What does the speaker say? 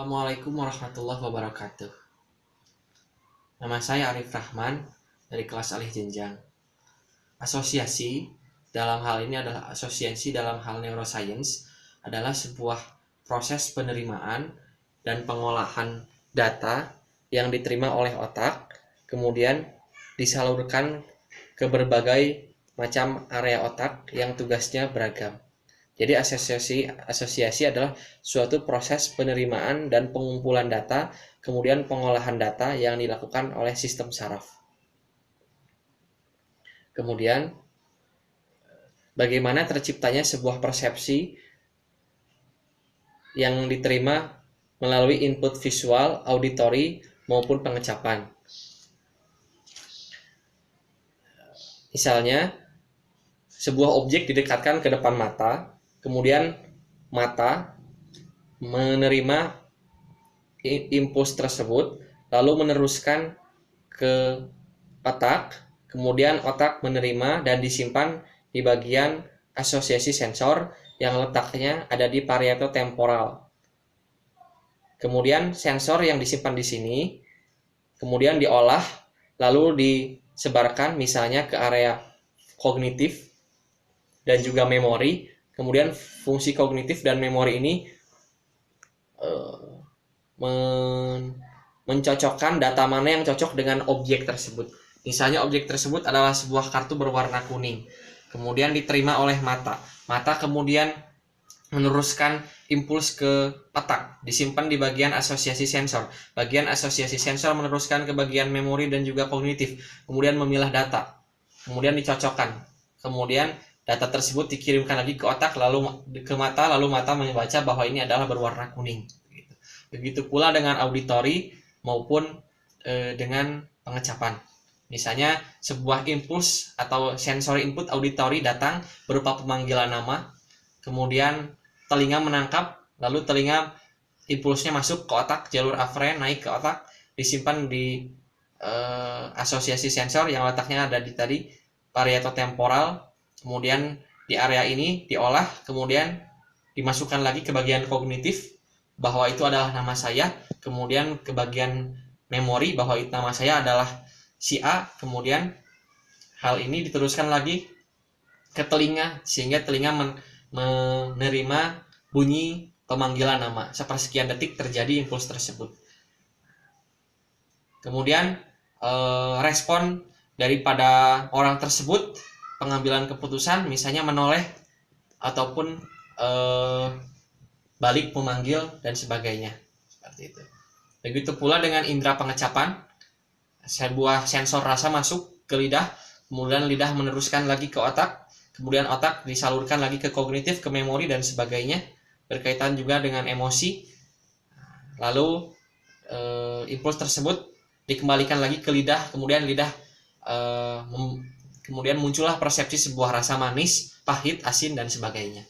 Assalamualaikum warahmatullahi wabarakatuh. Nama saya Arif Rahman dari kelas alih jenjang. Asosiasi dalam hal ini adalah asosiasi dalam hal neuroscience adalah sebuah proses penerimaan dan pengolahan data yang diterima oleh otak, kemudian disalurkan ke berbagai macam area otak yang tugasnya beragam. Jadi asosiasi adalah suatu proses penerimaan dan pengumpulan data, kemudian pengolahan data yang dilakukan oleh sistem saraf. Kemudian, bagaimana terciptanya sebuah persepsi yang diterima melalui input visual, auditory, maupun pengecapan. Misalnya, sebuah objek didekatkan ke depan mata, kemudian mata menerima impuls tersebut, lalu meneruskan ke otak, kemudian otak menerima dan disimpan di bagian asosiasi sensor yang letaknya ada di parieto temporal. Kemudian sensor yang disimpan di sini, kemudian diolah, lalu disebarkan misalnya ke area kognitif dan juga memori. Kemudian fungsi kognitif dan memori ini mencocokkan data mana yang cocok dengan objek tersebut. Misalnya objek tersebut adalah sebuah kartu berwarna kuning. Kemudian diterima oleh mata. Mata kemudian meneruskan impuls ke otak, disimpan di bagian asosiasi sensor. Bagian asosiasi sensor meneruskan ke bagian memori dan juga kognitif. Kemudian memilah data. Kemudian dicocokkan. Kemudian data tersebut dikirimkan lagi ke otak, lalu ke mata, lalu mata membaca bahwa ini adalah berwarna kuning. Begitu pula dengan auditory maupun dengan pengecapan. Misalnya sebuah impuls atau sensory input auditory datang berupa pemanggilan nama, kemudian telinga menangkap, lalu telinga impulsnya masuk ke otak, jalur aferen naik ke otak, disimpan di asosiasi sensor yang letaknya ada di tadi parieto temporal. Kemudian di area ini diolah, kemudian dimasukkan lagi ke bagian kognitif bahwa itu adalah nama saya, kemudian ke bagian memori bahwa itu nama saya adalah si A, kemudian hal ini diteruskan lagi ke telinga sehingga telinga menerima bunyi pemanggilan nama. Sepersekian detik terjadi impuls tersebut. Kemudian respon daripada orang tersebut, pengambilan keputusan misalnya menoleh ataupun balik memanggil dan sebagainya, seperti itu. Begitu pula dengan indera pengecapan, sebuah sensor rasa masuk ke lidah, kemudian lidah meneruskan lagi ke otak, kemudian otak disalurkan lagi ke kognitif, ke memori dan sebagainya, berkaitan juga dengan emosi. Lalu impuls tersebut dikembalikan lagi ke lidah, kemudian lidah kemudian muncullah persepsi sebuah rasa manis, pahit, asin, dan sebagainya.